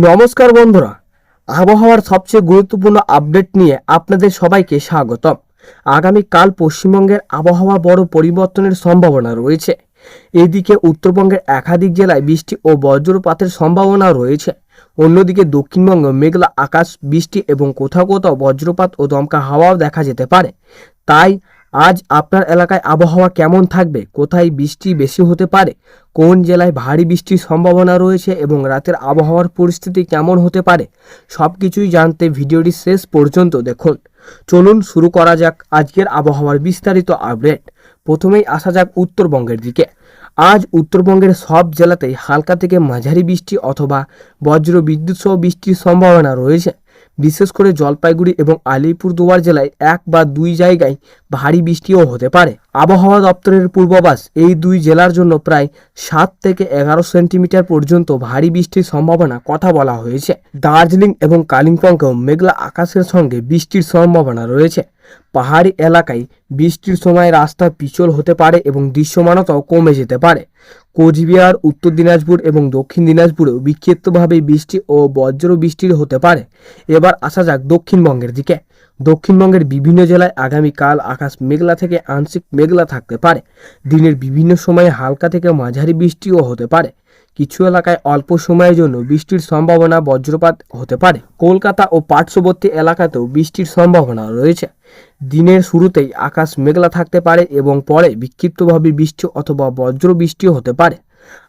নমস্কার বন্ধুরা, আবহাওয়ার সবচেয়ে গুরুত্বপূর্ণ আপডেট নিয়ে আপনাদের সবাইকে স্বাগতম। আগামীকাল পশ্চিমবঙ্গের আবহাওয়া বড় পরিবর্তনের সম্ভাবনা রয়েছে। এদিকে উত্তরবঙ্গের একাধিক জেলায় বৃষ্টি ও বজ্রপাতের সম্ভাবনা রয়েছে। অন্যদিকে দক্ষিণবঙ্গ মেঘলা আকাশ, বৃষ্টি এবং কোথাও কোথাও বজ্রপাত ও দমকা হাওয়াও দেখা যেতে পারে। তাই আজ আপনার এলাকায় আবহাওয়া কেমন থাকবে, কোথায় বৃষ্টি বেশি হতে পারে, কোন জেলায় ভারী বৃষ্টির সম্ভাবনা রয়েছে এবং রাতের আবহাওয়ার পরিস্থিতি কেমন হতে পারে, সব কিছুই জানতে ভিডিওটি শেষ পর্যন্ত দেখুন। চলুন শুরু করা যাক আজকের আবহাওয়ার বিস্তারিত আপডেট। প্রথমেই আসা যাক উত্তরবঙ্গের দিকে। আজ উত্তরবঙ্গের সব জেলাতেই হালকা থেকে মাঝারি বৃষ্টি অথবা বজ্র বিদ্যুৎ সহ বৃষ্টির সম্ভাবনা রয়েছে। বিশেষ করে জলপাইগুড়ি এবং আলিপুরদুয়ার জেলায় 1 বা 2 জায়গায় ভারী বৃষ্টিও হতে পারে। আবহাওয়া দপ্তরের পূর্বাভাস, এই দুই জেলার জন্য প্রায় 7 থেকে 11 সেন্টিমিটার পর্যন্ত ভারী বৃষ্টির সম্ভাবনা কথা বলা হয়েছে। দার্জিলিং এবং কালিম্পংয়েও মেঘলা আকাশের সঙ্গে বৃষ্টির সম্ভাবনা রয়েছে। পাহাড়ি এলাকায় বৃষ্টির সময় রাস্তা পিছল হতে পারে এবং দৃশ্যমানতাও কমে যেতে পারে। কোচবিহার, উত্তর দিনাজপুর এবং দক্ষিণ দিনাজপুরেও বিক্ষিপ্তভাবে বৃষ্টি ও বজ্র বৃষ্টির হতে পারে। এবার আসা যাক দক্ষিণবঙ্গের দিকে। দক্ষিণবঙ্গের বিভিন্ন জেলায় আগামীকাল আকাশ মেঘলা থেকে আংশিক মেঘলা থাকতে পারে। দিনের বিভিন্ন সময়ে হালকা থেকে মাঝারি বৃষ্টিও হতে পারে। কিছু এলাকায় অল্প সময়ের জন্য বৃষ্টির সম্ভাবনা, বজ্রপাত হতে পারে। কলকাতা ও পার্শ্ববর্তী এলাকাতেও বৃষ্টির সম্ভাবনা রয়েছে। দিনের শুরুতেই আকাশ মেঘলা থাকতে পারে এবং পরে বিক্ষিপ্তভাবে বৃষ্টি অথবা বজ্র বৃষ্টিও হতে পারে।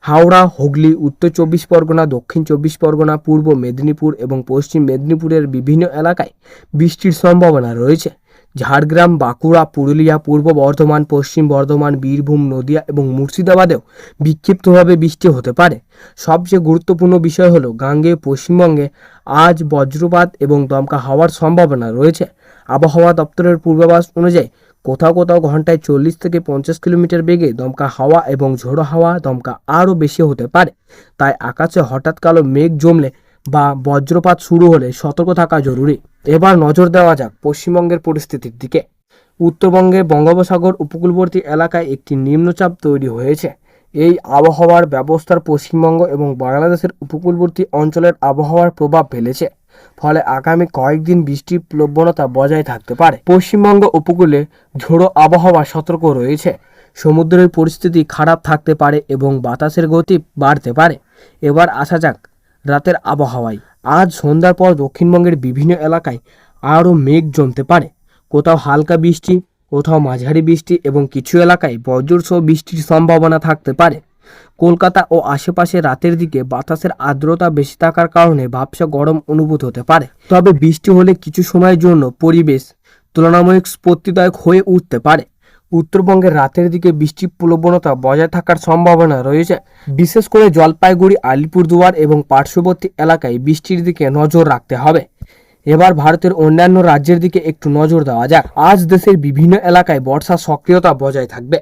হাওড়া, হুগলি, উত্তর 24 পরগনা, দক্ষিণ 24 পরগনা, পূর্ব মেদিনীপুর এবং পশ্চিম মেদিনীপুরের বিভিন্ন এলাকায় বৃষ্টির সম্ভাবনা রয়েছে। ঝাড়গ্রাম, বাঁকুড়া, পুরুলিয়া, পূর্ব বর্ধমান, পশ্চিম বর্ধমান, বীরভূম, নদিয়া এবং মুর্শিদাবাদেও বিক্ষিপ্তভাবে বৃষ্টি হতে পারে। সবচেয়ে গুরুত্বপূর্ণ বিষয় হলো গাঙ্গেয় পশ্চিমবঙ্গে আজ বজ্রপাত এবং দমকা হওয়ার সম্ভাবনা রয়েছে। আবহাওয়া দপ্তরের পূর্বাভাস অনুযায়ী কোথাও কোথাও ঘন্টায় 40 থেকে 50 কিলোমিটার বেগে দমকা হাওয়া এবং ঝোড়ো হাওয়া দমকা আরও বেশি হতে পারে। তাই আকাশে হঠাৎ কালো মেঘ জমলে বা বজ্রপাত শুরু হলে সতর্ক থাকা জরুরি। এবার নজর দেওয়া যাক পশ্চিমবঙ্গের পরিস্থিতির দিকে। উত্তরবঙ্গে বঙ্গোপসাগর উপকূলবর্তী এলাকায় একটি নিম্নচাপ তৈরি হয়েছে। এই আবহাওয়ার ব্যবস্থার পশ্চিমবঙ্গ এবং বাংলাদেশের উপকূলবর্তী অঞ্চলের আবহাওয়ার প্রভাব ফেলেছে। ফলে আগামী কয়েকদিন বৃষ্টির প্রবণতা বজায় থাকতে পারে। পশ্চিমবঙ্গ উপকূলে ঝোড়ো আবহাওয়া সতর্ক রয়েছে। সমুদ্রের পরিস্থিতি খারাপ থাকতে পারে এবং বাতাসের গতি বাড়তে পারে। এবার আসা যাক রাতের আবহাওয়ায়। আজ সন্ধ্যার পর দক্ষিণবঙ্গের বিভিন্ন এলাকায় আরও মেঘ জমতে পারে। কোথাও হালকা বৃষ্টি, কোথাও মাঝারি বৃষ্টি এবং কিছু এলাকায় বজ্রসহ বৃষ্টির সম্ভাবনা থাকতে পারে। কলকাতা ও আশেপাশে রাতের দিকে বাতাসের আর্দ্রতা বেশি থাকার কারণে ভ্যাপসা গরম অনুভূত হতে পারে। তবে বৃষ্টি হলে কিছু সময়ের জন্য পরিবেশ তুলনামূলক স্বস্তিদায়ক হয়ে উঠতে পারে। উত্তরবঙ্গের রাতের দিকে বৃষ্টির প্রবণতা বজায় থাকার সম্ভাবনা রয়েছে। বিশেষ করে জলপাইগুড়ি, আলিপুরদুয়ার এবং পার্শ্ববর্তী এলাকায় বৃষ্টির দিকে নজর রাখতে হবে। এবার ভারতের অন্যান্য রাজ্যের দিকে একটু নজর দেওয়া যাক। আজ দেশের বিভিন্ন এলাকায় বর্ষার সক্রিয়তা বজায় থাকবে।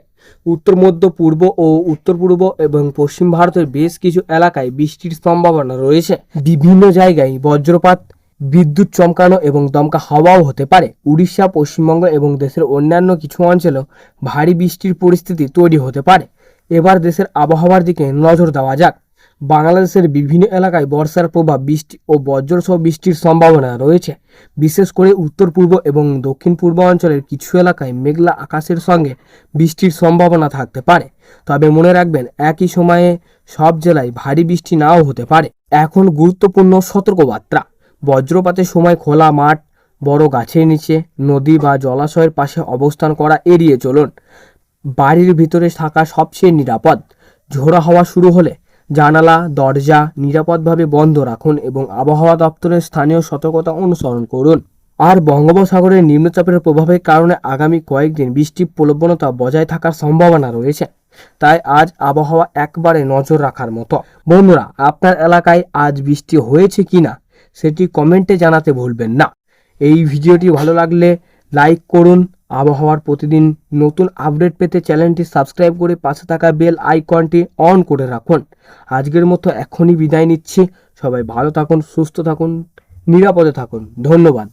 উত্তর, মধ্য, পূর্ব ও উত্তর পূর্ব এবং পশ্চিম ভারতের বেশ কিছু এলাকায় বৃষ্টির সম্ভাবনা রয়েছে। বিভিন্ন জায়গায় বজ্রপাত, বিদ্যুৎ চমকানো এবং দমকা হাওয়াও হতে পারে। উড়িষ্যা, পশ্চিমবঙ্গ এবং দেশের অন্যান্য কিছু অঞ্চলেও ভারী বৃষ্টির পরিস্থিতি তৈরি হতে পারে। এবার দেশের আবহাওয়ার দিকে নজর দেওয়া যাক। বাংলাদেশের বিভিন্ন এলাকায় বর্ষার প্রভাব, বৃষ্টি ও বজ্রসহ বৃষ্টির সম্ভাবনা রয়েছে। বিশেষ করে উত্তর পূর্ব এবং দক্ষিণ পূর্ব অঞ্চলের কিছু এলাকায় মেঘলা আকাশের সঙ্গে বৃষ্টির সম্ভাবনা থাকতে পারে। তবে মনে রাখবেন, একই সময়ে সব জেলায় ভারী বৃষ্টি নাও হতে পারে। এখন গুরুত্বপূর্ণ সতর্কবার্তা। বজ্রপাতের সময় খোলা মাঠ, বড় গাছের নিচে, নদী বা জলাশয়ের পাশে অবস্থান করা এড়িয়ে চলুন। বাড়ির ভিতরে থাকা সবচেয়ে নিরাপদ। ঝোড়ো হাওয়া শুরু হলে জানালা, দরজা নিরাপদভাবে বন্ধ রাখুন এবং আবহাওয়া দপ্তরের স্থানীয় সতর্কতা অনুসরণ করুন। আর বঙ্গোপসাগরের নিম্নচাপের প্রভাবের কারণে আগামী কয়েকদিন বৃষ্টির প্রবণতা বজায় থাকার সম্ভাবনা রয়েছে। তাই আজ আবহাওয়া একবারে নজর রাখার মতো। বন্ধুরা, আপনার এলাকায় আজ বৃষ্টি হয়েছে কিনা সেটি কমেন্টে জানাতে ভুলবেন না। এই ভিডিওটি ভালো লাগলে লাইক করুন। আবহাওয়ার প্রতিদিন নতুন আপডেট পেতে চ্যানেলটি সাবস্ক্রাইব করে পাশে থাকা বেল আইকনটি অন করে রাখুন। আজকের মতো এখনই বিদায় নিচ্ছি। সবাই ভালো থাকুন, সুস্থ থাকুন, নিরাপদে থাকুন। ধন্যবাদ।